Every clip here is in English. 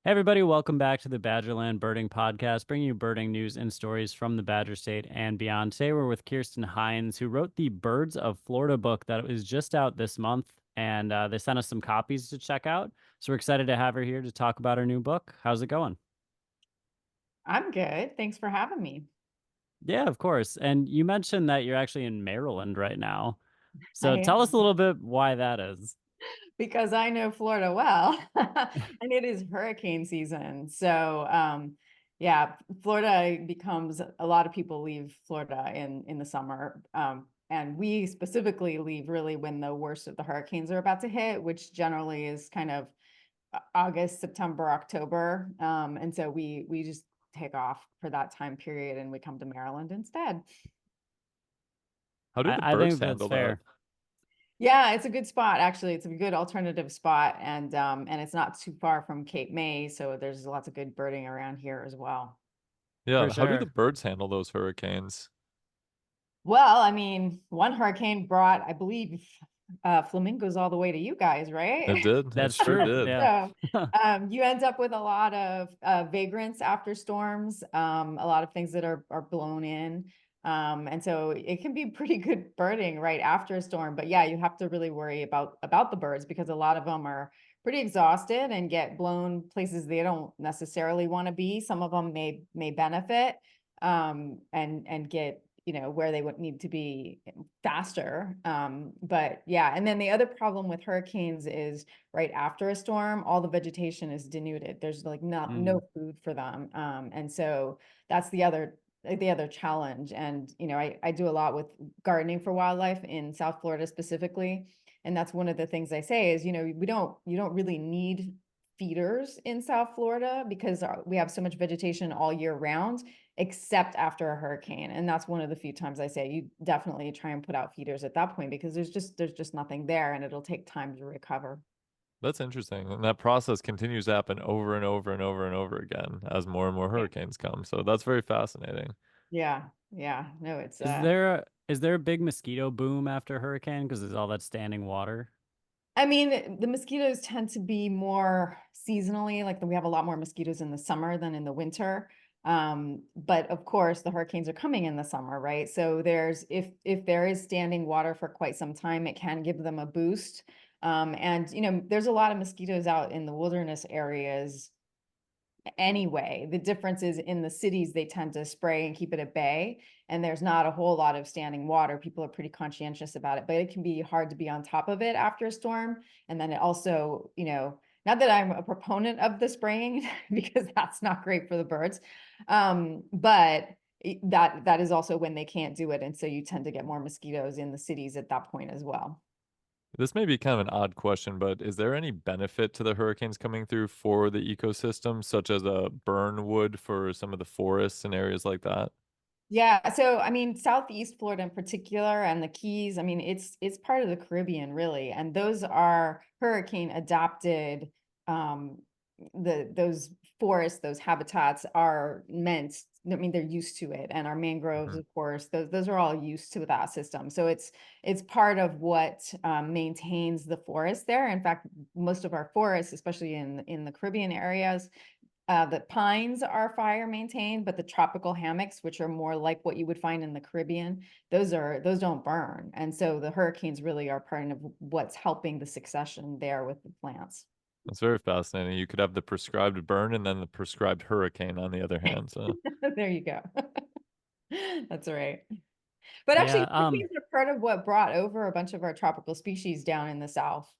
Hey everybody, welcome back to the Badgerland Birding Podcast, bringing you birding news and stories from the Badger State and beyond. Today we're with Kirsten Hines, who wrote the Birds of Florida book that is just out this month, and they sent us some copies to check out. So we're excited to have her here to talk about her new book. How's it going? I'm good. Thanks for having me. Yeah, of course. And you mentioned that you're actually in Maryland right now. I So tell us am a little bit why that is. because I know Florida well, and it is hurricane season. Yeah, Florida becomes a lot of people leave Florida in the summer, and we specifically leave really when the worst of the hurricanes are about to hit, which generally is kind of August, September, October, and so we just take off for that time period, and we come to Maryland instead. How do the I birds think that's handle that? fair. Yeah, it's a good spot actually. It's a good alternative spot and it's not too far from Cape May, so there's lots of good birding around here as well. For Yeah, how do the sure. birds handle those hurricanes? Well, I mean, one hurricane brought, I believe, flamingos all the way to you guys, It right? did. It That's sure true. did. Yeah. So you end up with a lot of vagrants after storms, a lot of things that are blown in. And so it can be pretty good birding right after a storm. But yeah, you have to really worry about the birds because a lot of them are pretty exhausted and get blown places they don't necessarily want to be. Some of them may benefit and get where they would need to be faster. But yeah, and then the other problem with hurricanes is right after a storm, all the vegetation is denuded. There's like not no Mm. food for them. And so that's the other challenge. And I do a lot with gardening for wildlife in South Florida specifically. And that's one of the things I say is, you don't really need feeders in South Florida because we have so much vegetation all year round, except after a hurricane. And that's one of the few times I say you definitely try and put out feeders at that point because there's just nothing there and it'll take time to recover. That's interesting. And that process continues to happen over and over and over and over again as more and more Yeah. hurricanes come. So that's very fascinating. Yeah. Yeah. No, it's Is there a big mosquito boom after a hurricane because there's all that standing water? I mean, the mosquitoes tend to be more seasonally, like we have a lot more mosquitoes in the summer than in the winter. But of course, the hurricanes are coming in the summer, right? So there's if there is standing water for quite some time, it can give them a boost. And there's a lot of mosquitoes out in the wilderness areas anyway. The difference is in the cities, they tend to spray and keep it at bay, and there's not a whole lot of standing water. People are pretty conscientious about it, but it can be hard to be on top of it after a storm. And then it also, not that I'm a proponent of the spraying because that's not great for the birds, but that is also when they can't do it, and so you tend to get more mosquitoes in the cities at that point as well. This may be kind of an odd question, but is there any benefit to the hurricanes coming through for the ecosystem, such as a burn wood for some of the forests and areas like that? Yeah, so I mean, Southeast Florida in particular and the Keys, I mean, it's part of the Caribbean really, and those are hurricane adapted. Those forests, those habitats are meant, I mean, they're used to it, and our mangroves, Mhm. of course, those are all used to that system. So it's part of what maintains the forest there. In fact, most of our forests, especially in the Caribbean areas, the pines are fire maintained, but the tropical hammocks, which are more like what you would find in the Caribbean, those don't burn. And so the hurricanes really are part of what's helping the succession there with the plants. That's very fascinating. You could have the prescribed burn and then the prescribed hurricane on the other hand. So There you go. That's right. But Yeah. actually, hurricanes are part of what brought over a bunch of our tropical species down in the South.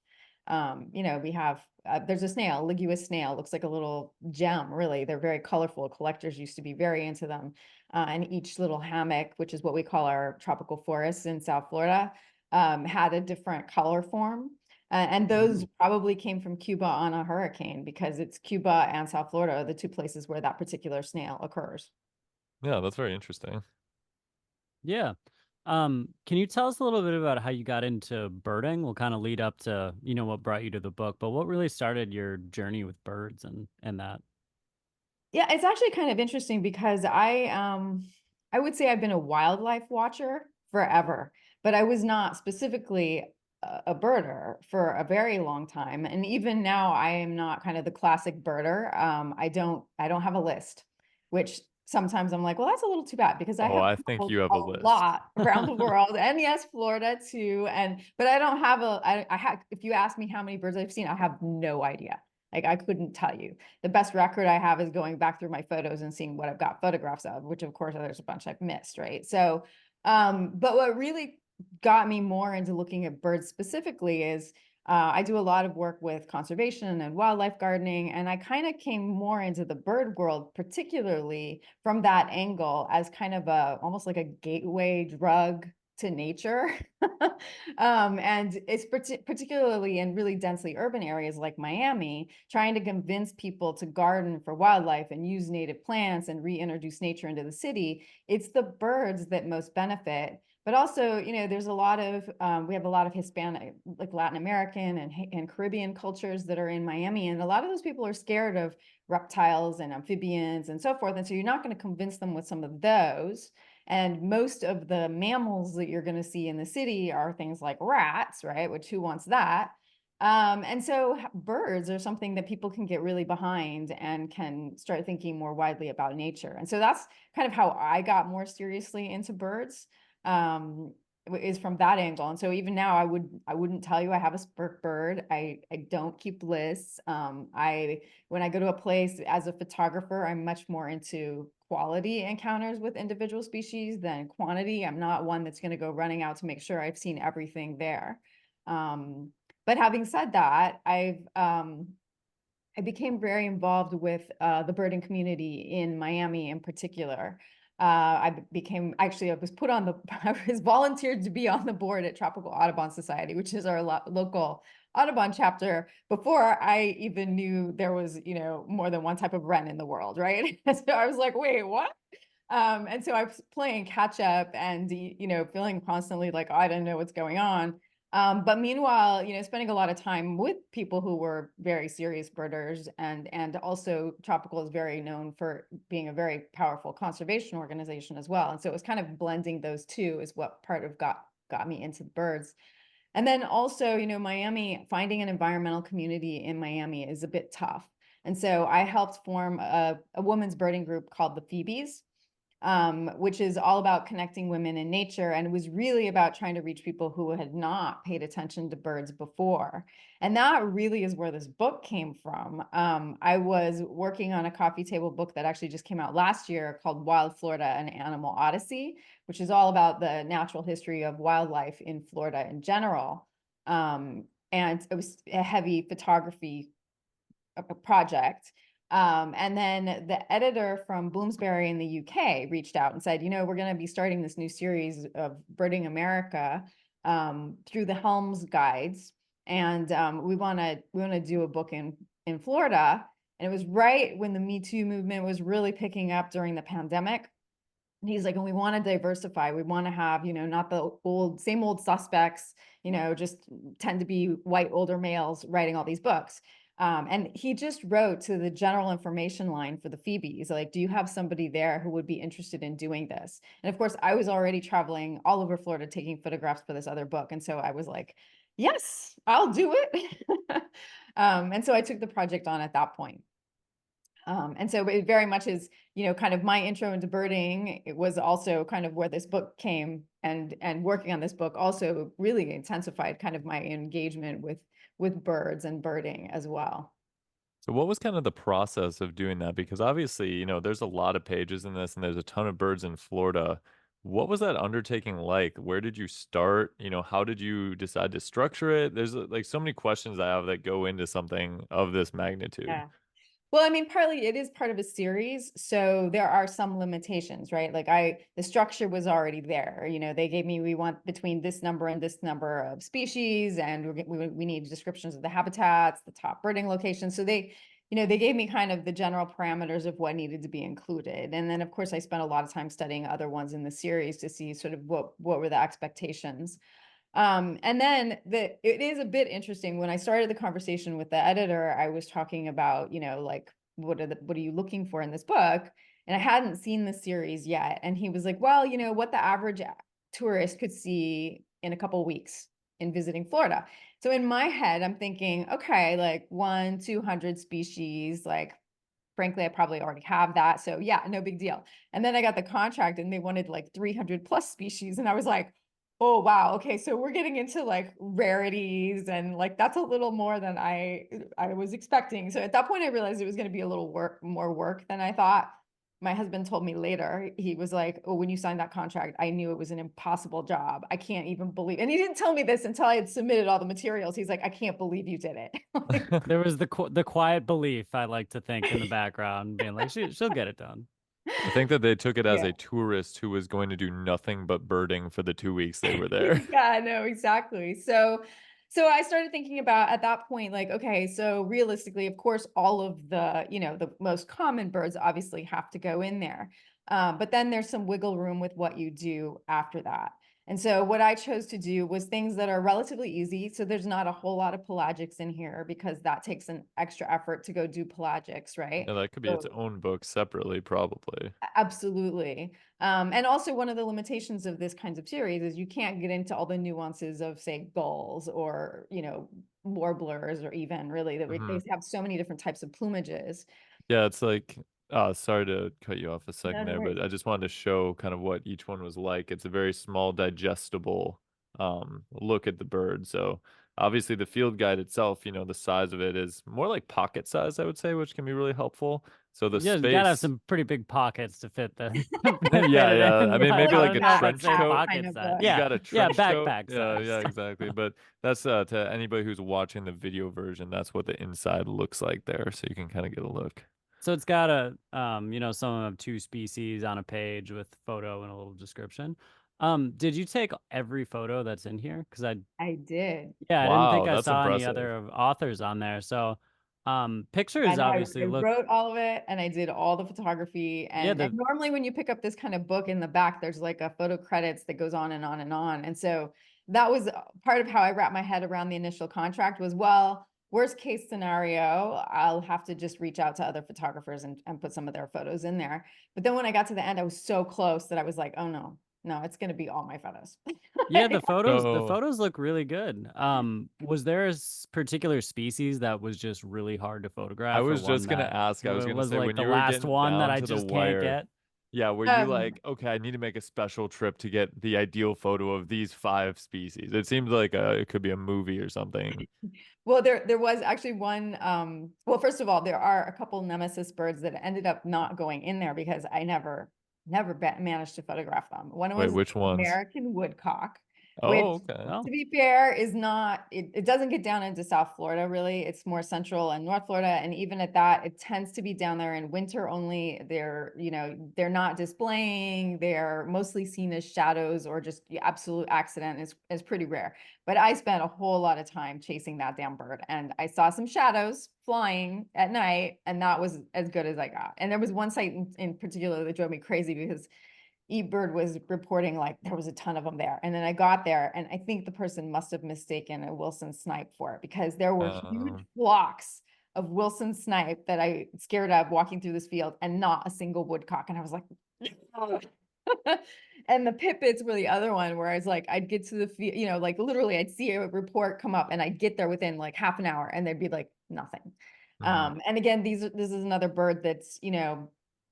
We have there's a snail, ligulous snail, looks like a little gem, really. They're very colorful. Collectors used to be very into them. And each little hammock, which is what we call our tropical forests in South Florida, had a different color form. And those Ooh. probably came from Cuba on a hurricane because it's Cuba and South Florida are the two places where that particular snail occurs. Yeah, that's very interesting. Yeah. Can you tell us a little bit about how you got into birding? We'll kind of lead up to, what brought you to the book, but what really started your journey with birds and that? Yeah, it's actually kind of interesting because I would say I've been a wildlife watcher forever, but I was not specifically a birder for a very long time. And even now I am not kind of the classic birder. I don't have a list, which sometimes I'm like, well, that's a little too bad because I Oh, have I think traveled you have a a list. lot around the world, and yes, Florida too. But I don't have I have, if you ask me how many birds I've seen, I have no idea. Like I couldn't tell you. The best record I have is going back through my photos and seeing what I've got photographs of, which of course there's a bunch I've missed, right? So, but what really got me more into looking at birds specifically is I do a lot of work with conservation and wildlife gardening, and I kind of came more into the bird world, particularly from that angle as kind of almost like a gateway drug to nature. And it's particularly in really densely urban areas like Miami, trying to convince people to garden for wildlife and use native plants and reintroduce nature into the city. It's the birds that most benefit. But also, there's a lot of, we have a lot of Hispanic, like Latin American and Caribbean cultures that are in Miami. And a lot of those people are scared of reptiles and amphibians and so forth. And so you're not going to convince them with some of those. And most of the mammals that you're going to see in the city are things like rats, right? Which who wants that? And so birds are something that people can get really behind and can start thinking more widely about nature. And so that's kind of how I got more seriously into birds. Is from that angle. And so even now I wouldn't tell you I have a spurt bird. I don't keep lists. When I go to a place as a photographer, I'm much more into quality encounters with individual species than quantity. I'm not one that's going to go running out to make sure I've seen everything there. But having said that, I became very involved with the birding community in Miami in particular. I was put on I was volunteered to be on the board at Tropical Audubon Society, which is our local Audubon chapter, before I even knew there was, more than one type of wren in the world, right? So I was like, wait, what? And so I was playing catch up and, feeling constantly like, oh, I don't know what's going on. But meanwhile, spending a lot of time with people who were very serious birders, and also Tropical is very known for being a very powerful conservation organization as well. And so it was kind of blending those two is what part of got me into the birds. And then also, Miami, finding an environmental community in Miami is a bit tough. And so I helped form a women's birding group called the Phoebes, which is all about connecting women in nature. And it was really about trying to reach people who had not paid attention to birds before. And that really is where this book came from. I was working on a coffee table book that actually just came out last year called Wild Florida, an Animal Odyssey, which is all about the natural history of wildlife in Florida in general. And it was a heavy photography project. And then the editor from Bloomsbury in the UK reached out and said, we're going to be starting this new series of Birding America through the Helms guides. And we want to do a book in Florida. And it was right when the Me Too movement was really picking up during the pandemic. And he's like, and we want to diversify. We want to have, not the same old suspects, just tend to be white older males writing all these books. And he just wrote to the general information line for the Phoebes, like, do you have somebody there who would be interested in doing this? And of course, I was already traveling all over Florida taking photographs for this other book. And so I was like, yes, I'll do it. And so I took the project on at that point. And so it very much is, kind of my intro into birding. It was also kind of where this book came, and working on this book also really intensified kind of my engagement with birds and birding as well. So what was kind of the process of doing that? Because obviously, there's a lot of pages in this and there's a ton of birds in Florida. What was that undertaking like? Where did you start? How did you decide to structure it? There's like so many questions I have that go into something of this magnitude. Yeah. Well, I mean, partly it is part of a series, so there are some limitations, right? Like the structure was already there. They gave me, we want between this number and this number of species, and we need descriptions of the habitats, the top birding locations. So they gave me kind of the general parameters of what needed to be included. And then, of course, I spent a lot of time studying other ones in the series to see sort of what were the expectations. And then it is a bit interesting. When I started the conversation with the editor, I was talking about, like, what are you looking for in this book? And I hadn't seen the series yet. And he was like, well, what the average tourist could see in a couple of weeks in visiting Florida. So in my head, I'm thinking, okay, like 200 species, like frankly, I probably already have that. So yeah, no big deal. And then I got the contract and they wanted like 300 plus species. And I was like, oh, wow. Okay. So we're getting into like rarities and like, that's a little more than I was expecting. So at that point I realized it was going to be a little more work than I thought. My husband told me later, he was like, oh, when you signed that contract, I knew it was an impossible job. I can't even believe, and he didn't tell me this until I had submitted all the materials. He's like, I can't believe you did it. Like, There was the quiet belief, I like to think, in the background, being like, she'll get it done. I think that they took it as yeah. a tourist who was going to do nothing but birding for the 2 weeks they were there. Yeah, no, exactly. So I started thinking about at that point, like, okay, so realistically, of course, all of the, the most common birds obviously have to go in there. But then there's some wiggle room with what you do after that. And so what I chose to do was things that are relatively easy. So there's not a whole lot of pelagics in here because that takes an extra effort to go do pelagics, right? Yeah, that could be its So own book separately, probably. absolutely. And also one of the limitations of this kinds of series is you can't get into all the nuances of, say, gulls or, warblers, or even really that Mhm. they have so many different types of plumages. Yeah, it's like, sorry to cut you off a No, second no there, worries. but I just wanted to show kind of what each one was like. It's a very small, digestible look at the bird. So obviously the field guide itself, the size of it is more like pocket size, I would say, which can be really helpful. So the Yeah, you gotta have space, some pretty big pockets to fit the fit yeah, it yeah. in. I mean, Like, maybe I like don't a know if I'd trench say Backpack coat. kind pocket of size. book. You Yeah, got a yeah, trench coat. backpack Yeah, yeah, size. exactly. But that's to anybody who's watching the video version, that's what the inside looks like there. So you can kind of get a look. So it's got a some of two species on a page with photo and a little description. Did you take every photo that's in here? Because I did. I didn't think Wow, I that's saw any impressive. other authors on there. So I pictures know obviously I look, wrote all of it and I did all the photography. yeah, And normally when you pick up this kind of book in the back, there's like a photo credits that goes on and on and on. And so that was part of how I wrapped my head around the initial contract was, well, worst case scenario, I'll have to just reach out to other photographers and put some of their photos in there. But then when I got to the end, I was so close that I was like, oh no, it's going to be all my photos. yeah, the So photos look really good. Was there a particular species that was just really hard to I photograph, or was one just gonna that ask, I was gonna was say like when the you were last getting one that down I to the just can't wire, get? yeah, were you Um, like, okay, I need to make a special trip to get the ideal photo of these 5 species? It seems like it could be a movie or something. Well, there was actually one. Well, first of all, there are a couple nemesis birds that ended up not going in there because I never managed to photograph them. One Wait, was which ones? American woodcock, which, Oh, okay. Well, to be fair, is not. It doesn't get down into South Florida really. It's more Central and North Florida, and even at that, it tends to be down there in winter only. They're not displaying. They're mostly seen as shadows or just the absolute accident is pretty rare. But I spent a whole lot of time chasing that damn bird, and I saw some shadows flying at night, and that was as good as I got. And there was one site in particular that drove me crazy because eBird was reporting like there was a ton of them there. And then I got there, and I think the person must have mistaken a Wilson snipe for it because there were huge flocks of Wilson snipe that I scared of walking through this field, and not a single woodcock. And I was like, and the pipits were the other one where I was like, I'd get to the field, like literally I'd see a report come up and I'd get there within like half an hour and there'd be like nothing. Mhm. And again, this is another bird that's,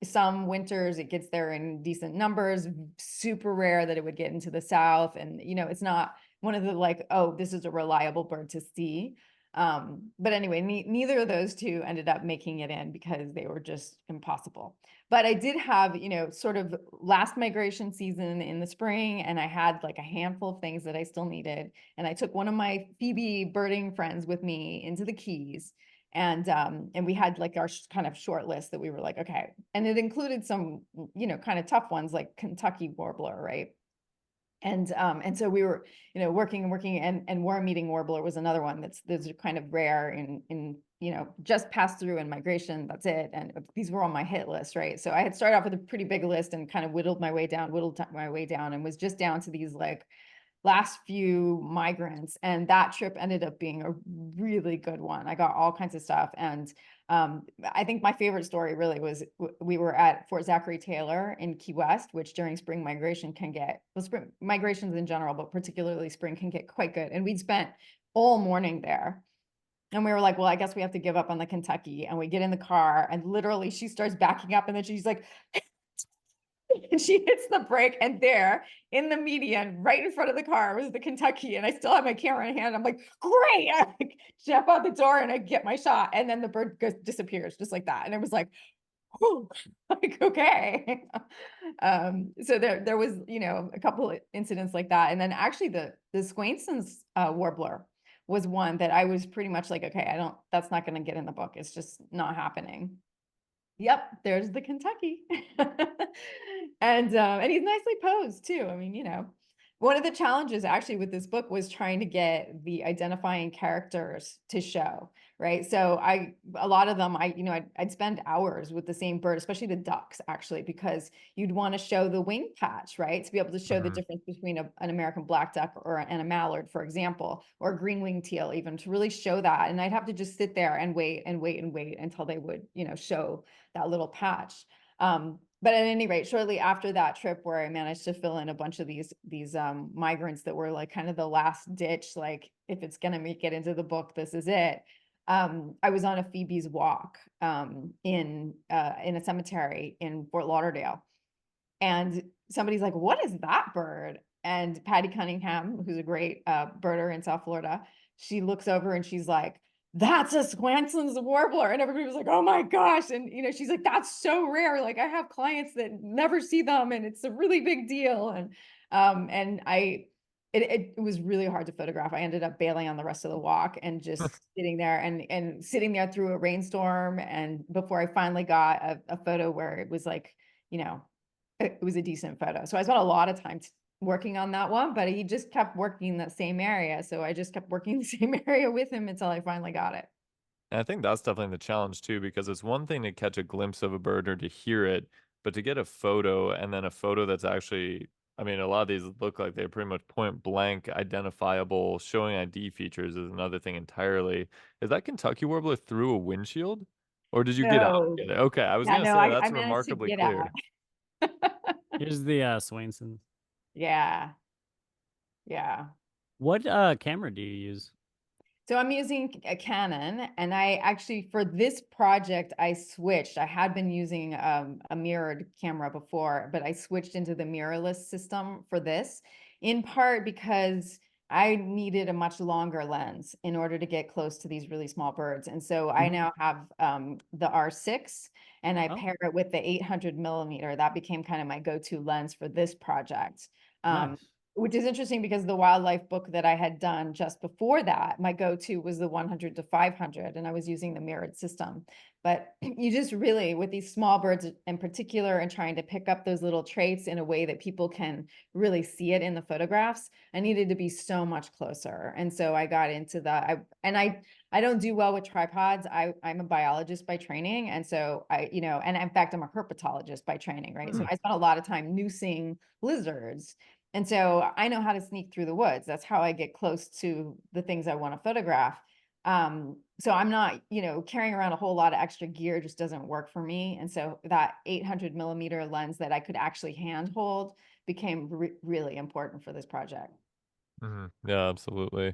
some winters it gets there in decent numbers, super rare that it would get into the south. And, it's not one of the like, oh, this is a reliable bird to see. But anyway, neither of those two ended up making it in because they were just impossible. But I did have, sort of last migration season in the spring, and I had like a handful of things that I still needed. And I took one of my Phoebe birding friends with me into the Keys. And we had like our kind of short list that we were like, okay. And it included some, kind of tough ones like Kentucky warbler, right? And so we were, working and working, and worm eating warbler was another one that's kind of rare in just passed through in migration. That's it. And these were on my hit list, right? So I had started off with a pretty big list and kind of whittled my way down, and was just down to these like last few migrants. And that trip ended up being a really good one. I got all kinds of stuff. And I think my favorite story really was we were at Fort Zachary Taylor in Key West, which during spring migration can get, well, spring migrations in general, but particularly spring can get quite good. And we'd spent all morning there. And we were like, well, I guess we have to give up on the Kentucky. And we get in the car and literally she starts backing up and then she's like, and she hits the brake, and there in the median, right in front of the car, was the Kentucky. And I still have my camera in hand. I'm like, great. I like jump out the door and I get my shot. And then the bird disappears just like that. And it was like, oh, like, okay. So there was, you know, a couple of incidents like that. And then actually the Swainson's warbler was one that I was pretty much like, okay, that's not going to get in the book. It's just not happening. Yep, there's the Kentucky. And he's nicely posed too. I mean, you know, one of the challenges actually with this book was trying to get the identifying characters to show, right? So a lot of them, I'd spend hours with the same bird, especially the ducks actually, because you'd want to show the wing patch, right? To be able to show the difference between an American black duck and a mallard, for example, or a green winged teal, even to really show that. And I'd have to just sit there and wait and wait and wait until they would, you know, show that little patch. But at any rate, shortly after that trip where I managed to fill in a bunch of these migrants that were like kind of the last ditch, like if it's going to make it into the book, this is it. I was on a Phoebe's walk in a cemetery in Fort Lauderdale. And somebody's like, what is that bird? And Patty Cunningham, who's a great birder in South Florida, she looks over and she's like, that's a Swanson's warbler. And everybody was like, oh my gosh. And, you know, she's like, that's so rare. Like I have clients that never see them and it's a really big deal. And it was really hard to photograph. I ended up bailing on the rest of the walk and just sitting there and sitting there through a rainstorm. And before I finally got a photo where it was like, you know, it was a decent photo. So I spent a lot of time working on that one, but he just kept working the same area. So I just kept working the same area with him until I finally got it. And I think that's definitely the challenge too, because it's one thing to catch a glimpse of a bird or to hear it, but to get a photo and then a photo that's actually, I mean, a lot of these look like they're pretty much point blank identifiable, showing ID features is another thing entirely. Is that Kentucky warbler through a windshield? Or did you get out So and get it? Okay, I was yeah, gonna no, say I that's managed to remarkably get out. clear. Here's the Swainsons. Yeah. Yeah. What camera do you use? So I'm using a Canon, and I actually, for this project, I switched. I had been using a mirrored camera before, but I switched into the mirrorless system for this, in part because I needed a much longer lens in order to get close to these really small birds. And so I now have the R6, and I pair it with the 800 millimeter. That became kind of my go-to lens for this project. Nice. Which is interesting because the wildlife book that I had done just before that, my go-to was the 100 to 500, and I was using the mirrored system. But you just really, with these small birds in particular, and trying to pick up those little traits in a way that people can really see it in the photographs, I needed to be so much closer. And so I got into that. I don't do well with tripods. I'm a biologist by training. And so and in fact, I'm a herpetologist by training, right? So I spent a lot of time noosing lizards. And so I know how to sneak through the woods. That's how I get close to the things I want to photograph. So I'm not, carrying around a whole lot of extra gear just doesn't work for me. And so that 800 millimeter lens that I could actually handhold became really important for this project. Yeah, absolutely.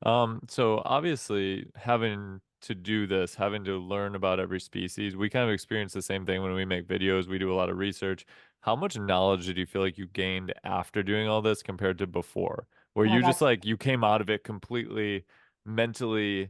So obviously having to do this, having to learn about every species, we kind of experience the same thing when we make videos. We do a lot of research. How much knowledge did you feel like you gained after doing all this compared to before? Where Oh my you gosh. just like you came out of it completely mentally,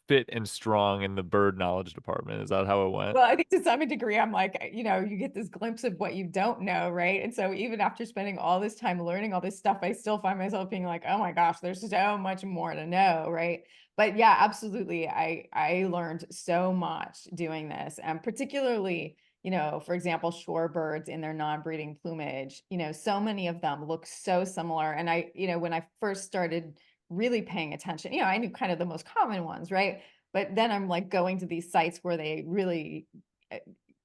fit and strong in the bird knowledge department. Is that how it went? Well, I think to some degree, I'm like, you get this glimpse of what you don't know, right? And so even after spending all this time learning all this stuff, I still find myself being like, oh my gosh, there's so much more to know, right? But yeah, absolutely. I learned so much doing this, and particularly, for example, shorebirds in their non-breeding plumage, so many of them look so similar. And when I first started really paying attention, I knew kind of the most common ones, right? But then I'm like going to these sites where they really,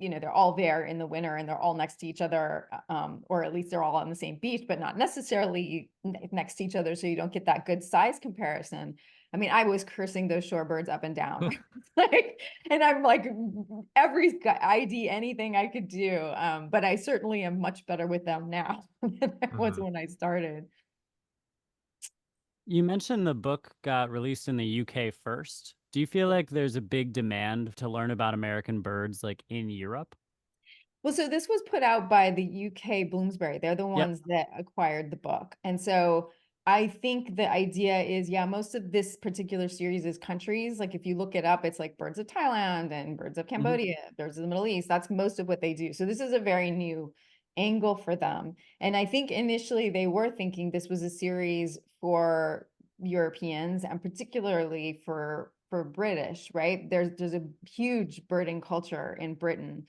they're all there in the winter and they're all next to each other, or at least they're all on the same beach, but not necessarily next to each other. So you don't get that good size comparison. I mean, I was cursing those shorebirds up and down. Like, and I'm like, every ID, anything I could do. But I certainly am much better with them now than I was when I started. You mentioned the book got released in the UK first. Do you feel like there's a big demand to learn about American birds like in Europe? Well, so this was put out by the UK Bloomsbury. They're the Yep. ones that acquired the book. And so I think the idea is, yeah, most of this particular series is countries. Like if you look it up, it's like birds of Thailand and birds of Hmm. Cambodia, birds of the Middle East. That's most of what they do. So this is a very new angle for them. And I think initially they were thinking this was a series for Europeans and particularly for British, right? There's a huge birding culture in Britain,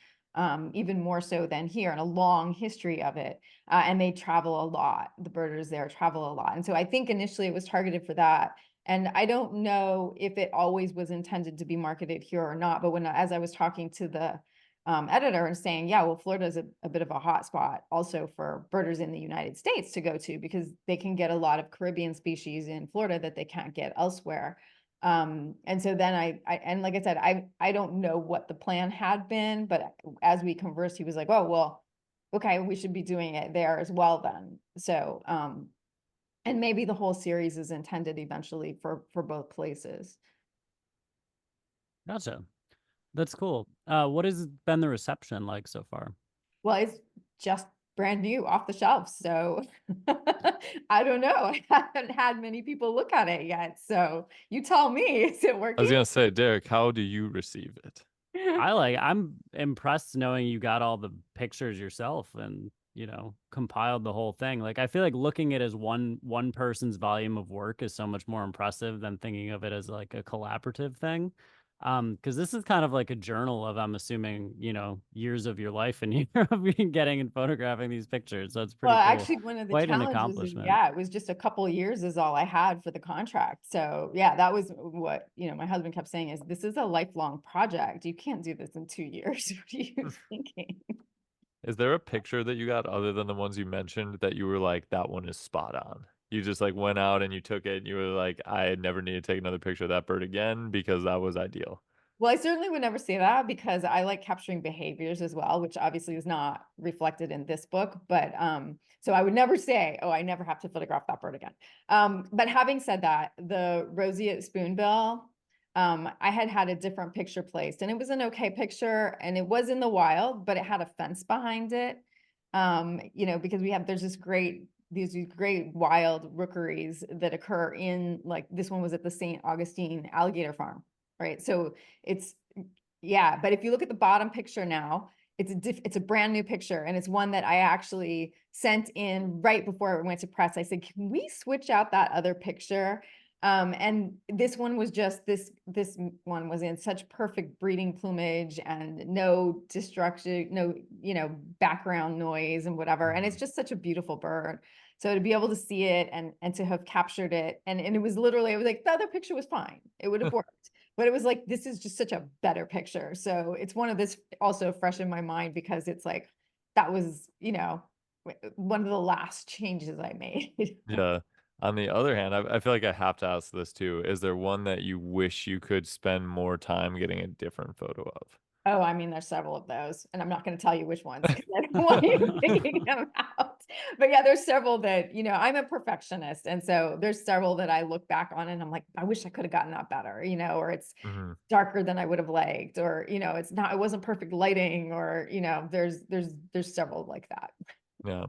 even more so than here, and a long history of it. And they travel a lot. The birders there travel a lot. And so I think initially it was targeted for that. And I don't know if it always was intended to be marketed here or not. But as I was talking to the editor and saying, yeah, well, Florida is a bit of a hot spot also for birders in the United States to go to, because they can get a lot of Caribbean species in Florida that they can't get elsewhere. And so then and like I said, I don't know what the plan had been, but as we conversed, he was like, oh, well, okay, we should be doing it there as well then. So, and maybe the whole series is intended eventually for both places. Gotcha. That's cool. What has been the reception like so far? Well, it's just brand new off the shelf. So I don't know. I haven't had many people look at it yet. So you tell me, is it I was working? gonna say, Derek, how do you receive it? I'm impressed knowing you got all the pictures yourself and, compiled the whole thing. Like I feel like looking at it as one person's volume of work is so much more impressive than thinking of it as like a collaborative thing. Because this is kind of like a journal of, I'm assuming, years of your life in Europe getting and photographing these pictures. So it's Well, pretty cool. actually, one of the Quite an challenges is, accomplishment. yeah, it was just a couple of years is all I had for the contract. So yeah, that was what, my husband kept saying is, this is a lifelong project. You can't do this in 2 years. What are you thinking? Is there a picture that you got other than the ones you mentioned that you were like, that one is spot on? You just like went out and you took it and you were like, I never need to take another picture of that bird again because that was ideal. Well, I certainly would never say that because I like capturing behaviors as well, which obviously is not reflected in this book. But so I would never say, oh, I never have to photograph that bird again. But having said that, the roseate spoonbill, I had a different picture placed, and it was an okay picture, and it was in the wild, but it had a fence behind it. Because there's these great wild rookeries that occur in, like, this one was at the St. Augustine Alligator Farm. Right. So it's, yeah. But if you look at the bottom picture now, it's a brand new picture. And it's one that I actually sent in right before it went to press. I said, can we switch out that other picture? And this one was just, this one was in such perfect breeding plumage and no destruction, no, background noise and whatever. And it's just such a beautiful bird. So to be able to see it and to have captured it, and it was literally, I was like, the other picture was fine. It would have worked. But it was like, this is just such a better picture. So it's one of this also fresh in my mind because it's like, that was, one of the last changes I made. Yeah. On the other hand, I feel like I have to ask this too. Is there one that you wish you could spend more time getting a different photo of? Oh, I mean, there's several of those, and I'm not going to tell you which ones because I don't want you picking them out. But yeah, there's several that, I'm a perfectionist. And so there's several that I look back on and I'm like, I wish I could have gotten that better, or it's Mhm. darker than I would have liked, or, it wasn't perfect lighting, or, there's several like that. Yeah.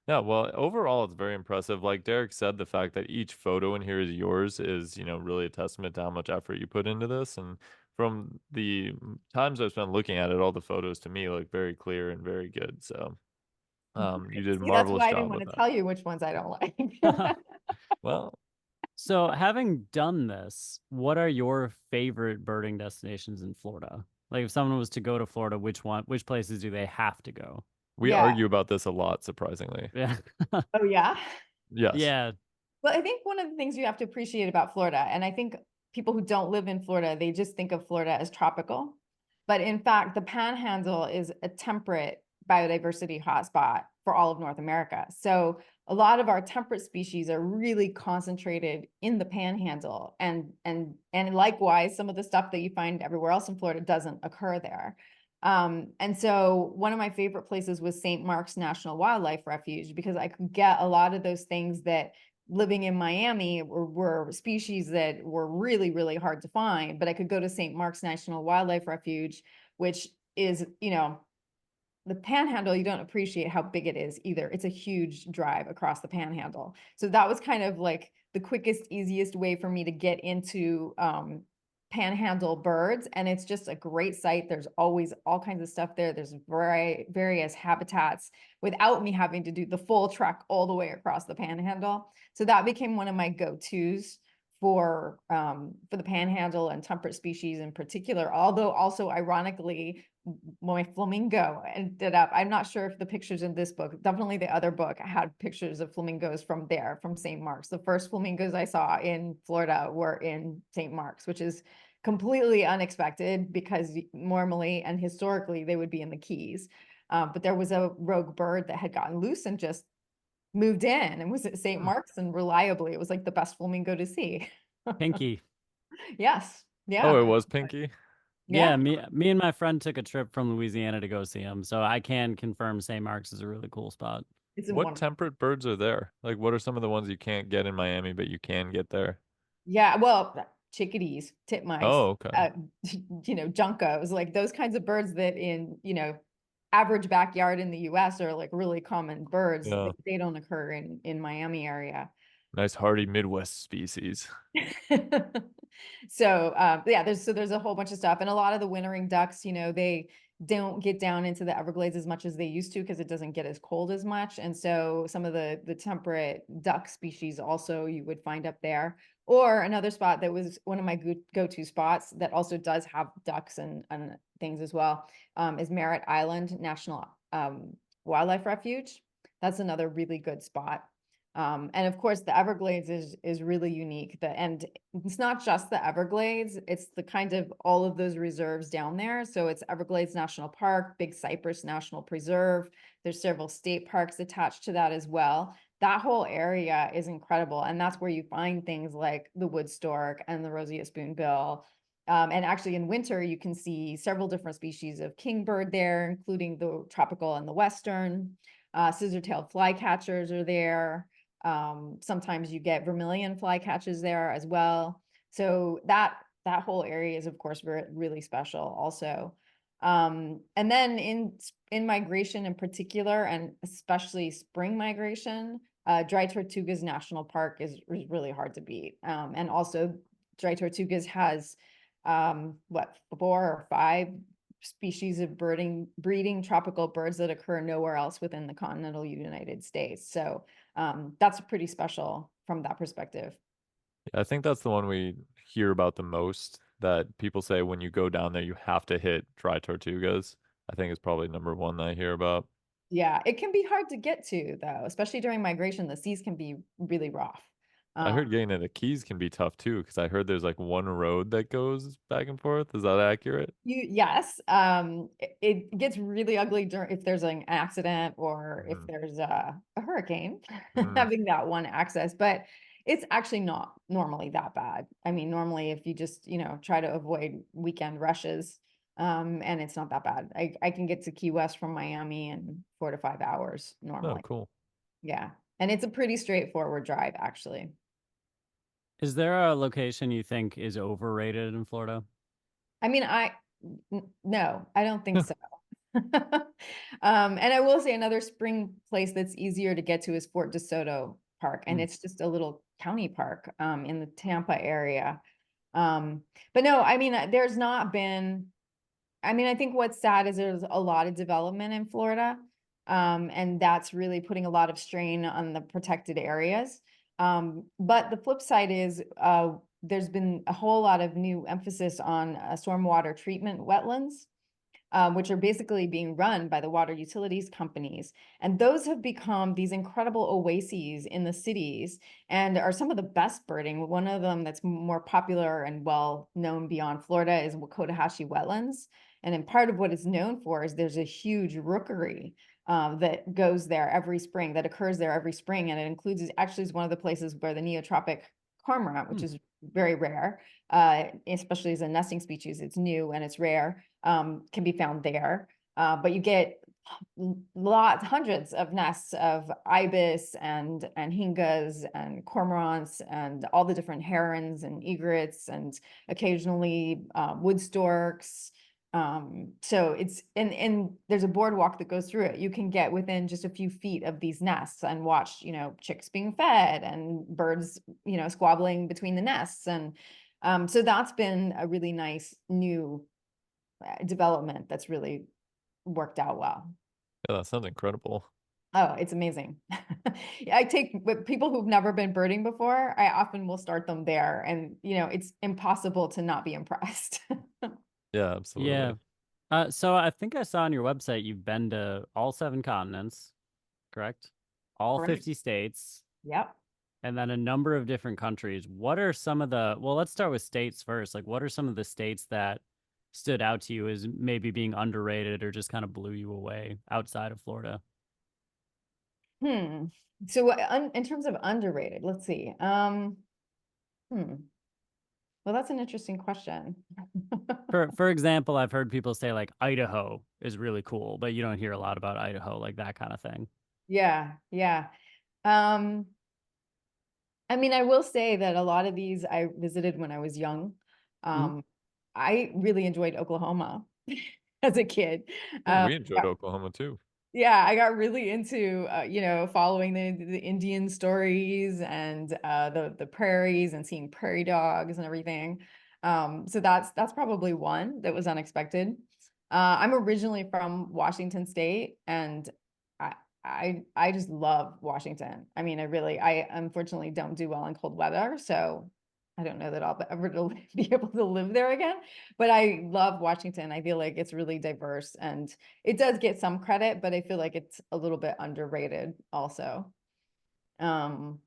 Yeah, well, overall, it's very impressive. Like Derek said, the fact that each photo in here is yours is, really a testament to how much effort you put into this. And from the times I've spent looking at it, all the photos to me look very clear and very good. So, you did a See, that's marvelous why I didn't job want with to that. tell you which ones I don't like. Well, So, having done this, what are your favorite birding destinations in Florida? Like, if someone was to go to Florida, which places do they have to go? we Yeah. argue about this a lot, surprisingly. Yeah. Oh, yeah. Yes. Yeah. Well, I think one of the things you have to appreciate about Florida, and I think people who don't live in Florida, they just think of Florida as tropical. But in fact, the Panhandle is a temperate biodiversity hotspot for all of North America. So a lot of our temperate species are really concentrated in the panhandle, and likewise, some of the stuff that you find everywhere else in Florida doesn't occur there. And so one of my favorite places was St. Mark's National Wildlife Refuge, because I could get a lot of those things that living in Miami were species that were really, really hard to find. But I could go to St. Mark's National Wildlife Refuge, which is, the panhandle, you don't appreciate how big it is either. It's a huge drive across the panhandle. So that was kind of like the quickest, easiest way for me to get into panhandle birds. And it's just a great site. There's always all kinds of stuff there. There's various habitats without me having to do the full trek all the way across the panhandle. So that became one of my go-tos for the panhandle and temperate species in particular. Although also ironically, my flamingo ended up, I'm not sure if the pictures in this book, definitely the other book had pictures of flamingos from there, from St. Mark's. The first flamingos I saw in Florida were in St. Mark's, which is completely unexpected because normally and historically they would be in the Keys. But there was a rogue bird that had gotten loose and just moved in and was at St. Mark's, and reliably, it was like the best flamingo to see. Pinky. Yes. Oh, Yeah. it was Pinky? Yeah, Yeah. me and my friend took a trip from Louisiana to go see him, so I can confirm St. Mark's is a really cool spot. It's in What one. temperate birds are there? Like, what are some of the ones you can't get in Miami, but you can get there? Yeah. Well, chickadees, titmice, Oh, okay. uh, juncos, like those kinds of birds that in, average backyard in the US are like really common birds. Yeah. They don't occur in Miami area. Nice hardy Midwest species. So yeah, there's a whole bunch of stuff, and a lot of the wintering ducks, they don't get down into the Everglades as much as they used to because it doesn't get as cold as much. And so some of the temperate duck species also you would find up there. Or another spot that was one of my go-to spots that also does have ducks and things as well, is Merritt Island National Wildlife Refuge. That's another really good spot. And of course, the Everglades is really unique. And it's not just the Everglades; it's the kind of all of those reserves down there. So it's Everglades National Park, Big Cypress National Preserve. There's several state parks attached to that as well. That whole area is incredible, and that's where you find things like the wood stork and the roseate spoonbill. And actually, in winter, you can see several different species of kingbird there, including the tropical and the western. Scissor-tailed flycatchers are there. Sometimes you get vermilion flycatchers there as well. So that whole area is, of course, really special also. And then in migration in particular, and especially spring migration, Dry Tortugas National Park is really hard to beat. And also Dry Tortugas has 4 or 5 species of breeding tropical birds that occur nowhere else within the continental United States. So that's pretty special from that perspective. I think that's the one we hear about the most, that people say when you go down there, you have to hit dry tortugas. I think it's probably number one that I hear about. Yeah, it can be hard to get to though, especially during migration. The seas can be really rough. I Um, heard getting to the Keys can be tough too, because I heard there's like one road that goes back and forth. Is that accurate? yes, it gets really ugly if there's an accident or if Mm, there's a hurricane, mm, having that one access, but it's actually not normally that bad. I mean, normally if you just, try to avoid weekend rushes, and it's not that bad. I can get to Key West from Miami in 4 to 5 hours oh, normally. cool. Yeah. And it's a pretty straightforward drive, actually. Is there a location you think is overrated in Florida? I mean, no, I don't think so. And I will say another spring place that's easier to get to is Fort DeSoto Park, and Mm. it's just a little county park in the Tampa area. But no, I mean, there's not been. I mean, I think what's sad is there's a lot of development in Florida, and that's really putting a lot of strain on the protected areas. But the flip side is there's been a whole lot of new emphasis on stormwater treatment wetlands, which are basically being run by the water utilities companies. And those have become these incredible oases in the cities and are some of the best birding. One of them that's more popular and well known beyond Florida is Cotahuasi wetlands. And then part of what it's known for is there's a huge rookery that goes there every spring, that occurs there every spring. And it includes, actually is one of the places where the neotropic cormorant, which is very rare, especially as a nesting species, it's new and it's rare, can be found there. But you get hundreds of nests of ibis and hingas and cormorants and all the different herons and egrets and occasionally wood storks. So it's and there's a boardwalk that goes through it. You can get within just a few feet of these nests and watch, chicks being fed and birds, squabbling between the nests. And so that's been a really nice new development that's really worked out well. Yeah, that sounds incredible. Oh, it's amazing. I take with people who've never been birding before, I often will start them there, and it's impossible to not be impressed. Yeah, absolutely. Yeah. So I think I saw on your website you've been to all 7 continents, correct? All Right. 50 states, Yep. and then a number of different countries. What are some of the, well, let's start with states first. Like, what are some of the states that stood out to you as maybe being underrated or just kind of blew you away outside of Florida? So in terms of underrated, let's see. Well, that's an interesting question. For example, I've heard people say like Idaho is really cool, but you don't hear a lot about Idaho, like that kind of thing. Yeah, yeah. Um, I mean, I will say that a lot of these I visited when I was young. Mhm. I really enjoyed Oklahoma as a kid. Yeah, Um, we enjoyed Oklahoma too. yeah, I got really into following the Indian stories and the prairies and seeing prairie dogs and everything. So that's probably one that was unexpected. I'm originally from Washington State, and I I just love Washington. I mean, I unfortunately don't do well in cold weather, so I don't know that I'll ever be able to live there again. But I love Washington. I feel like it's really diverse and it does get some credit, but I feel like it's a little bit underrated also. Um,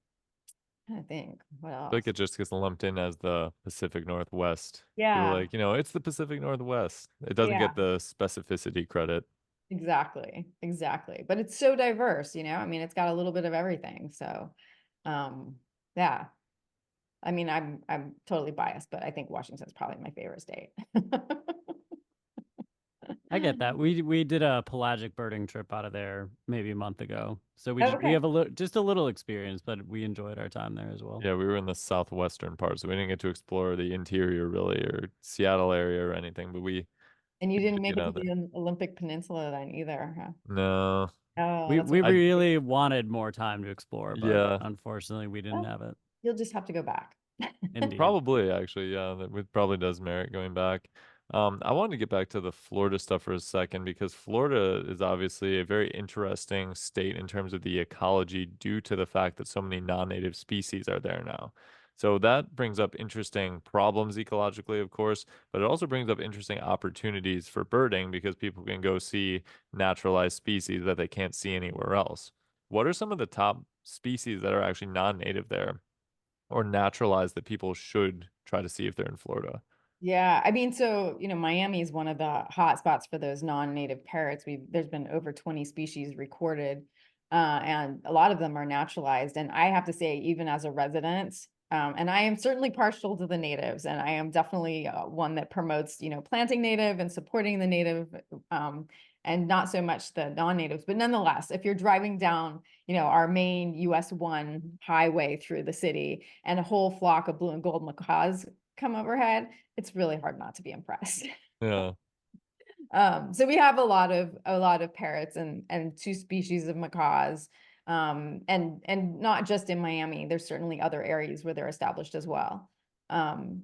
I think what I feel else? like it just gets lumped in as the Pacific Northwest. People Yeah, like, it's the Pacific Northwest. It doesn't yeah, get the specificity credit. exactly, exactly. But it's so diverse, I mean, it's got a little bit of everything. So, yeah. I mean, I'm totally biased, but I think Washington's probably my favorite state. I get that. We did a pelagic birding trip out of there maybe a month ago. So we Okay. have a little just a little experience, but we enjoyed our time there as well. Yeah, we were in the southwestern part, so we didn't get to explore the interior really or Seattle area or anything, but And you we didn't did make get it to out there. the Olympic Peninsula then either, huh? No. Oh, We that's a we I really wanted more time to explore, but yeah, unfortunately we didn't well, have it. you'll just have to go back. Indeed. probably actually, yeah, that would probably does merit going back. I wanted to get back to the Florida stuff for a second because Florida is obviously a very interesting state in terms of the ecology due to the fact that so many non-native species are there now. So that brings up interesting problems ecologically, of course, but it also brings up interesting opportunities for birding because people can go see naturalized species that they can't see anywhere else. What are some of the top species that are actually non-native there? Or naturalized that people should try to see if they're in Florida? Yeah, I mean, so Miami is one of the hot spots for those non-native parrots. There's been over 20 species recorded, and a lot of them are naturalized. And I have to say, even as a resident, and I am certainly partial to the natives, and I am definitely one that promotes, planting native and supporting the native, and not so much the non-natives. But nonetheless, if you're driving down, our main US 1 highway through the city, and a whole flock of blue and gold macaws come overhead, it's really hard not to be impressed. Yeah. So we have a lot of parrots and 2 species of macaws, and not just in Miami. There's certainly other areas where they're established as well. And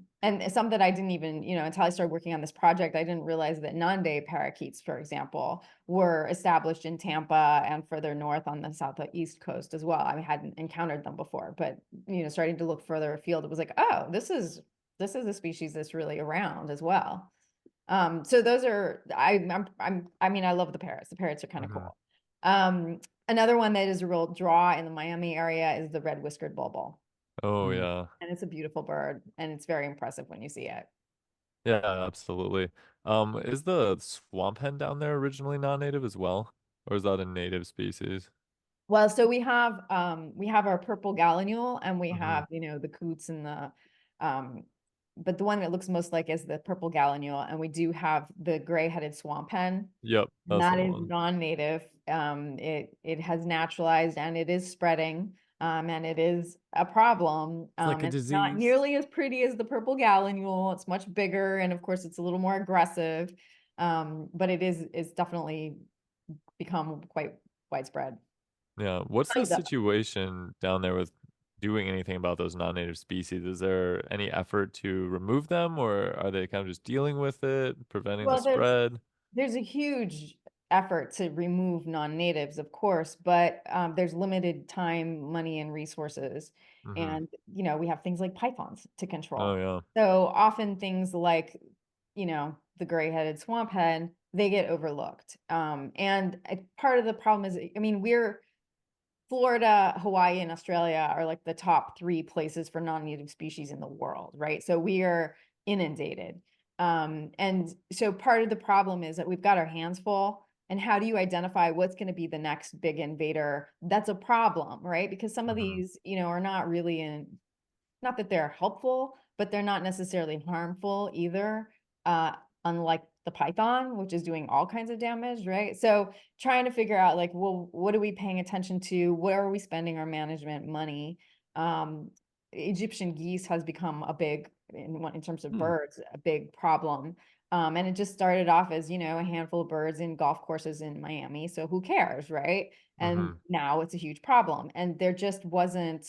some that I didn't even, until I started working on this project, I didn't realize that non-day parakeets, for example, were established in Tampa and further north on the southeast coast as well. I hadn't encountered them before, but starting to look further afield, it was like, oh, this is a species that's really around as well. So those are I mean, I love the parrots. The parrots are kind of Mhm. cool. Another one that is a real draw in the Miami area is the red whiskered bulbul. Oh Mm. yeah. And it's a beautiful bird and it's very impressive when you see it. Yeah, absolutely. Is the swamp hen down there originally non-native as well? Or is that a native species? Well, so we have our purple gallinule and we Mm-hmm. have, the coots and um, but the one that looks most like is the purple gallinule, and we do have the gray-headed swamp hen, Yep, and that's the that is one. non-native. It has naturalized and it is spreading, and it is a problem. It's like a And it's not disease. nearly as pretty as the purple gallinule. It's much bigger, and of course, it's a little more aggressive. But it's definitely become quite widespread. Yeah. What's the Tons of situation down there with doing anything about those non-native species? Is there any effort to remove them, or are they kind of just dealing with it, preventing the Well, spread? there's a huge effort to remove non-natives, of course, but there's limited time, money, and resources. Mm-hmm. And, we have things like pythons to Oh control. yeah. So often things like, the gray-headed swamp hen, they get overlooked. And part of the problem is, I mean, Florida, Hawaii, and Australia are like the top three places for non-native species in the world, right? So we are inundated. And so part of the problem is that we've got our hands full. And how do you identify what's going to be the next big invader? That's a problem, right? Because some of Mm-hmm. these, are not really not that they're helpful, but they're not necessarily harmful either. Unlike the python, which is doing all kinds of damage, right? So trying to figure out like, well, what are we paying attention to? Where are we spending our management money? Um, Egyptian geese has become a big, in terms of Hmm. birds, a big problem. And it just started off as, a handful of birds in golf courses in Miami. So who cares, right? And Mm-hmm. now it's a huge problem. And there just wasn't,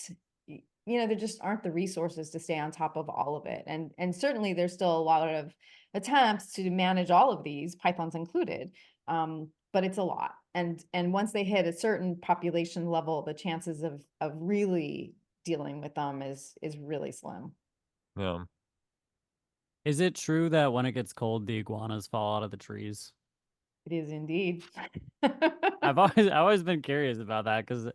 there just aren't the resources to stay on top of all of it. And certainly there's still a lot of attempts to manage all of these, pythons included. But it's a lot. And once they hit a certain population level, the chances of really dealing with them is really slim. Yeah. Is it true that when it gets cold, the iguanas fall out of the trees? It is indeed. I've always been curious about that because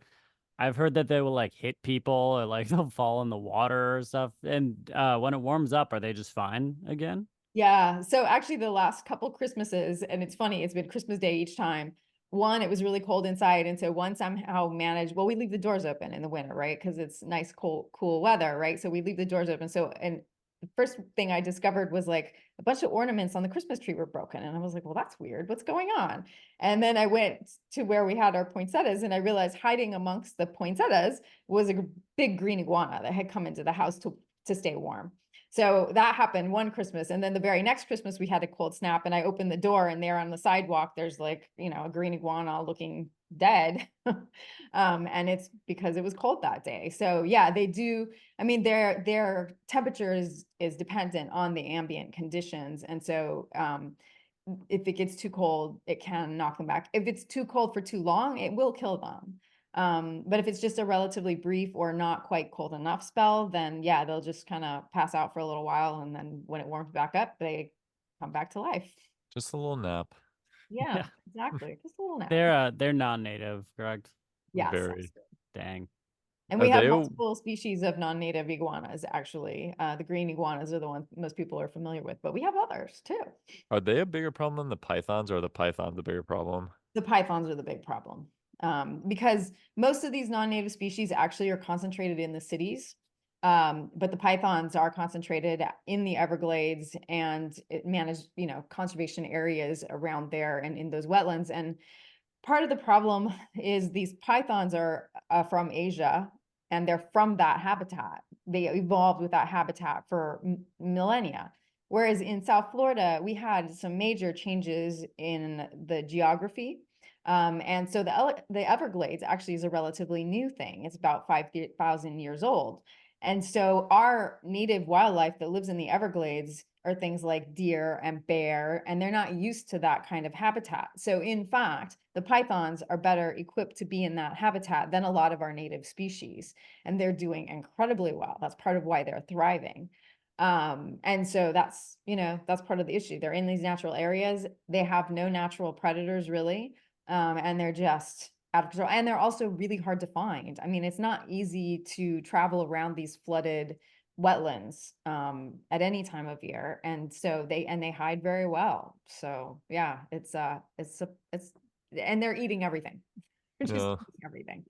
I've heard that they will like hit people or like they'll fall in the water or stuff. And when it warms up, are they just fine again? Yeah. So actually the last couple Christmases, and it's funny, it's been Christmas Day each time. One, it was really cold inside. And so one somehow managed, well, we leave the doors open in the winter, right? Because it's nice, cool weather, right? So we leave the doors open. So, and the first thing I discovered was like a bunch of ornaments on the Christmas tree were broken. And I was like, well, that's weird. What's going on? And then I went to where we had our poinsettias and I realized hiding amongst the poinsettias was a big green iguana that had come into the house to stay warm. So that happened one Christmas. And then the very next Christmas, we had a cold snap and I opened the door and there on the sidewalk, there's like, a green iguana looking dead. And it's because it was cold that day. So yeah, they do. I mean, their temperature is dependent on the ambient conditions. And so if it gets too cold, it can knock them back. If it's too cold for too long, it will kill them. But if it's just a relatively brief or not quite cold enough spell, then yeah, they'll just kind of pass out for a little while. And then when it warms back up, they come back to life. Just a little nap. Yeah, Yeah. exactly. Just a little nap. They're non-native, correct? Yes, Very. absolutely. Dang. And Are we have they multiple species of non-native iguanas, actually. The green iguanas are the ones most people are familiar with, but we have others too. are they a bigger problem than the pythons, or are the pythons a bigger problem? The pythons are the big problem, because most of these non-native species actually are concentrated in the cities. But the pythons are concentrated in the Everglades and it managed, conservation areas around there and in those wetlands. And part of the problem is these pythons are from Asia and they're from that habitat. They evolved with that habitat for millennia. Whereas in South Florida, we had some major changes in the geography. And so the Everglades actually is a relatively new thing. It's about 5,000 years old. And so our native wildlife that lives in the Everglades are things like deer and bear, and they're not used to that kind of habitat. So in fact, the pythons are better equipped to be in that habitat than a lot of our native species, and they're doing incredibly well. That's part of why they're thriving. And so that's part of the issue. They're in these natural areas. They have no natural predators really. And they're just out of control. And they're also really hard to find. I mean, it's not easy to travel around these flooded wetlands at any time of year, and so they hide very well. So yeah, and they're eating everything. They're just Yeah. eating everything.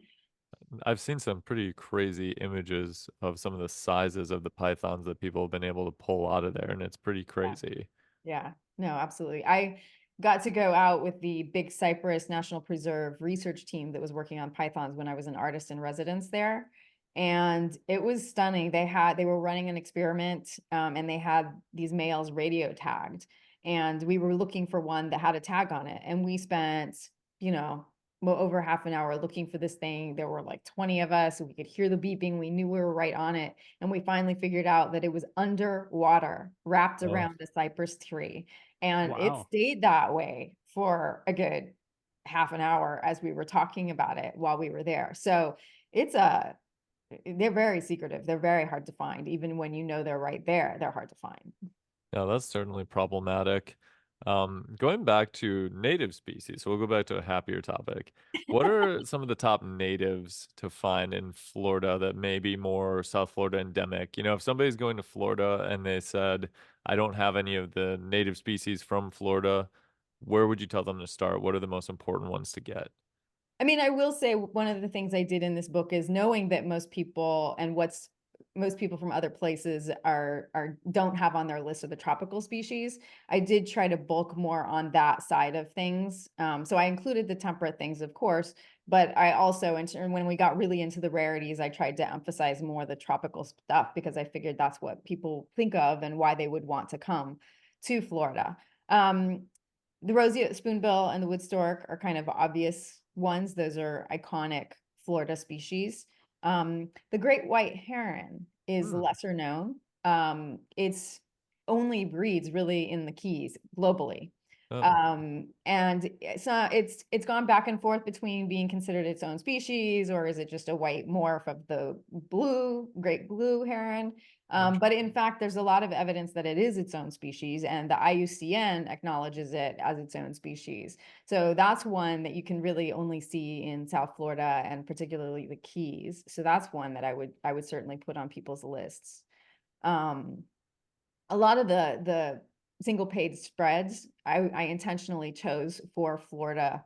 I've seen some pretty crazy images of some of the sizes of the pythons that people have been able to pull out of there, and it's pretty Yeah. crazy. Yeah, no, absolutely. I got to go out with the Big Cypress National Preserve research team that was working on pythons when I was an artist in residence there. And it was stunning. They were running an experiment, and they had these males radio tagged. And we were looking for one that had a tag on it. And we spent, you know, well, over half an hour looking for this thing. There were like 20 of us. We could hear the beeping. We knew we were right on it. And we finally figured out that it was underwater, wrapped Oh, around a cypress tree. And it Wow. stayed that way for a good half an hour as we were talking about it while we were there. So it's they're very secretive. They're very hard to find. Even when you know they're right there, they're hard to find. yeah, that's certainly problematic. Going back to native species, so we'll go back to a happier topic. What are some of the top natives to find in Florida that may be more South Florida endemic? You know, if somebody's going to Florida and they said, I don't have any of the native species from Florida, where would you tell them to start? What are the most important ones to get? I mean, I will say one of the things I did in this book is knowing that most people from other places are don't have on their list of the tropical species. I did try to bulk more on that side of things. So I included the temperate things, of course, but I also, when we got really into the rarities, I tried to emphasize more the tropical stuff because I figured that's what people think of and why they would want to come to Florida. The roseate spoonbill and the wood stork are kind of obvious ones. Those are iconic Florida species. The great white heron is Hmm. lesser known. It's only breeds really in the Keys globally. Oh, And it's gone back and forth between being considered its own species, or is it just a white morph of the great blue heron? But in interesting. fact, there's a lot of evidence that it is its own species, and the IUCN acknowledges it as its own species. So that's one that you can really only see in South Florida and particularly the Keys. So that's one that I would certainly put on people's lists. Um, a lot of the single page spreads I intentionally chose for Florida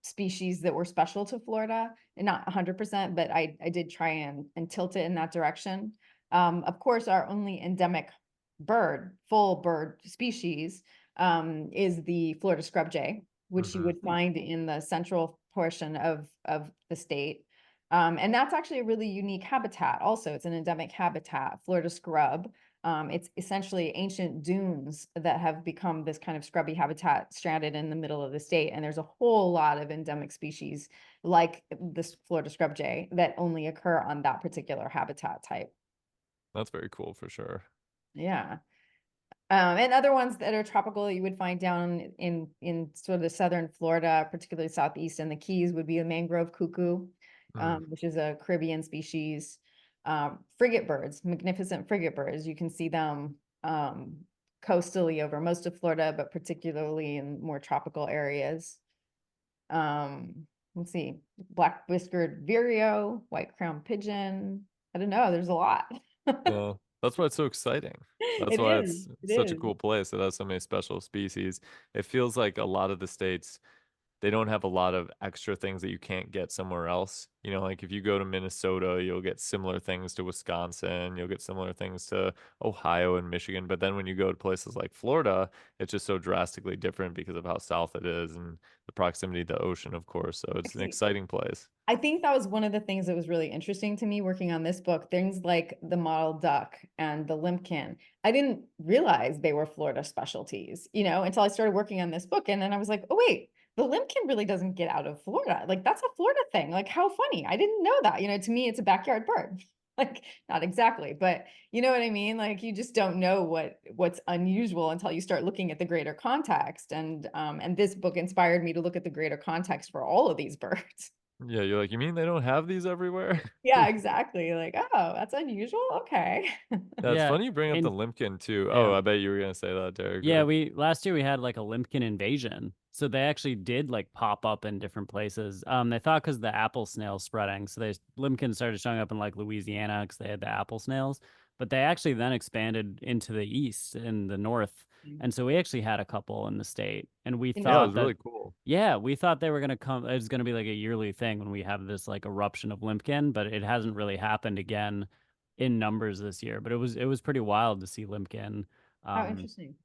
species that were special to Florida, and not 100%, but I did try and tilt it in that direction. Of course, our only endemic full bird species, is the Florida scrub jay, which you Hmm. would find in the central portion of the state. And that's actually a really unique habitat. Also, it's an endemic habitat, Florida scrub. It's essentially ancient dunes that have become this kind of scrubby habitat stranded in the middle of the state. And there's a whole lot of endemic species like this Florida scrub jay that only occur on that particular habitat type. That's very cool for sure. Yeah. And other ones that are tropical you would find down in sort of the southern Florida, particularly southeast and the Keys, would be a mangrove cuckoo, Mm. which is a Caribbean species. Frigate birds, magnificent frigate birds. You can see them coastally over most of Florida, but particularly in more tropical areas. Let's see, black whiskered vireo, white crowned pigeon. I don't know, there's a lot. Yeah, that's why it's so exciting. That's It why is, it's it such a is. cool place. It has so many special species. It feels like a lot of the states, they don't have a lot of extra things that you can't get somewhere else. You know, like if you go to Minnesota, you'll get similar things to Wisconsin, you'll get similar things to Ohio and Michigan. But then when you go to places like Florida, it's just so drastically different because of how south it is and the proximity to the ocean, of course. So it's an Actually, exciting place. I think that was one of the things that was really interesting to me working on this book. Things like the mottled duck and the limpkin. I didn't realize they were Florida specialties, until I started working on this book. And then I was like, oh, wait, the limpkin really doesn't get out of Florida. Like, that's a Florida thing. Like, how funny. I didn't know that. To me, it's a backyard bird. Like, not exactly, but you know what I mean? Like, you just don't know what's unusual until you start looking at the greater context. And this book inspired me to look at the greater context for all of these birds. Yeah, you're like, you mean they don't have these everywhere? Yeah, exactly. Like, oh, that's unusual. Okay. Yeah, it's Yeah. funny you bring up the And Limpkin too. Oh, yeah. I bet you were gonna say that, Derek. Yeah, Or we last year we had like a Limpkin invasion. So they actually did like pop up in different places. They thought because the apple snail spreading, so they Limpkin started showing up in like Louisiana because they had the apple snails. but they actually then expanded into the east and the north. And so we actually had a couple in the state, and we And Yeah, it was thought that, really cool. yeah, we thought they were going to come. It was going to be like a yearly thing when we have this like eruption of limpkin, but it hasn't really happened again in numbers this year. But it was pretty wild to see limpkin. how Um, interesting.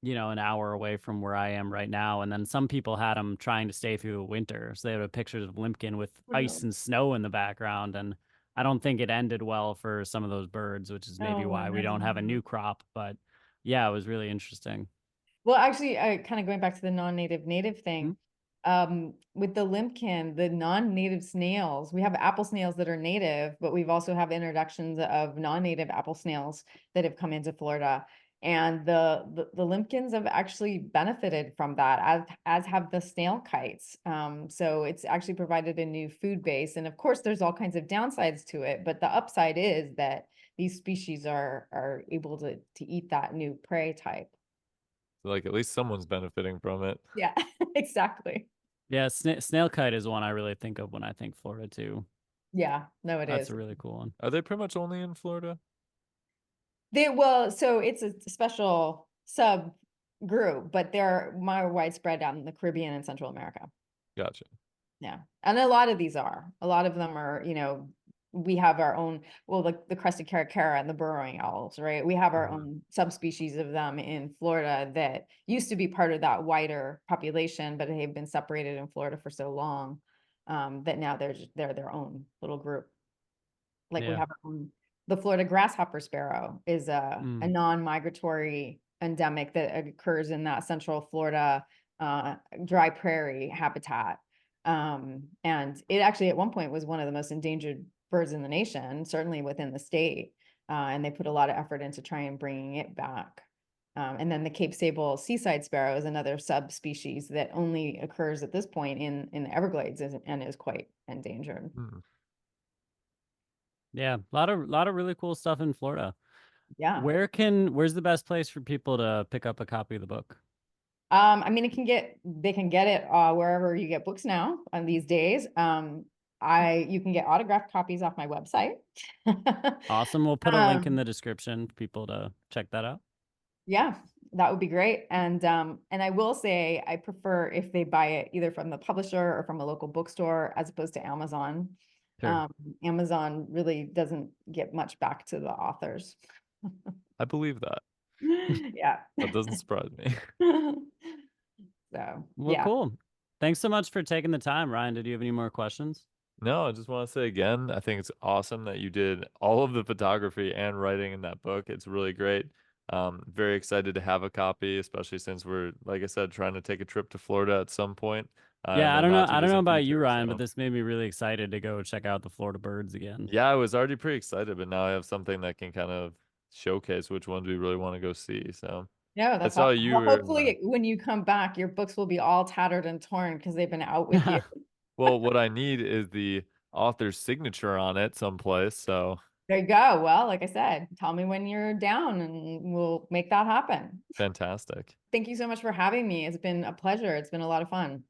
an hour away from where I am right now. And then some people had them trying to stay through the winter. So they had pictures of Limpkin with ice and snow in the background. And I don't think it ended well for some of those birds, which is maybe Oh, I why we don't imagine have a not. new crop. But yeah, it was really interesting. Well, actually, kind of going back to the non-native native Hmm? thing, with the limpkin, the non-native snails, we have apple snails that are native, but we've also have introductions of non-native apple snails that have come into Florida. And the limpkins have actually benefited from that, as have the snail kites. So it's actually provided a new food base. And of course, there's all kinds of downsides to it, but the upside is that these species are able to eat that new prey type. So, like, at least someone's benefiting from it. Yeah, exactly. Yeah, snail kite is one I really think of when I think Florida too. Yeah, no, it That's is. a really cool one. Are they pretty much only in Florida? Well, so it's a special subgroup, but they're more widespread out in the Caribbean and Central America. Gotcha. Yeah. And a lot of these are. A lot of them are, we have our own, well, the crested caracara and the burrowing owls, right? We have our Mhm. own subspecies of them in Florida that used to be part of that wider population, but they've been separated in Florida for so long, that now they're their own little group. Like we Yeah. have our own, the Florida grasshopper sparrow is a Mm. non-migratory endemic that occurs in that central Florida dry prairie habitat. And it actually at one point was one of the most endangered birds in the nation, certainly within the state. And they put a lot of effort into trying bringing it back. And then the Cape Sable seaside sparrow is another subspecies that only occurs at this point in the Everglades and is quite endangered. Hmm. Yeah. A lot of really cool stuff in Florida. Yeah. Where's the best place for people to pick up a copy of the book? I mean, they can get it wherever you get books now on these days. You can get autographed copies off my website. Awesome. We'll put a link in Um, the description for people to check that out. yeah, that would be great. And I will say I prefer if they buy it either from the publisher or from a local bookstore as opposed to Amazon. Sure. Amazon really doesn't get much back to the authors. I believe that. Yeah. That doesn't surprise me. So, Well, yeah. cool. Thanks so much for taking the time, Ryan. Did you have any more questions? No, I just want to say again, I think it's awesome that you did all of the photography and writing in that book. It's really great. Very excited to have a copy, especially since we're, like I said, trying to take a trip to Florida at some point, in Yeah, I the don't know. not too I don't know distant about you, future. Ryan, but So, this made me really excited to go check out the Florida birds again. yeah, I was already pretty excited, but now I have something that can kind of showcase which ones we really want to go see. So, No, I that's saw awesome. you Well, were, hopefully when you come back, your books will be all tattered and torn because they've been out with you. well, what I need is the author's signature on it someplace. So, There you go. Well, like I said, tell me when you're down and we'll make that happen. fantastic. Thank you so much for having me. It's been a pleasure. It's been a lot of fun.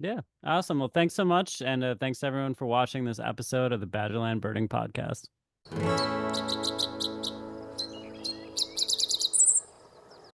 Yeah, awesome. Well, thanks so much. And thanks everyone for watching this episode of the Badgerland Birding Podcast.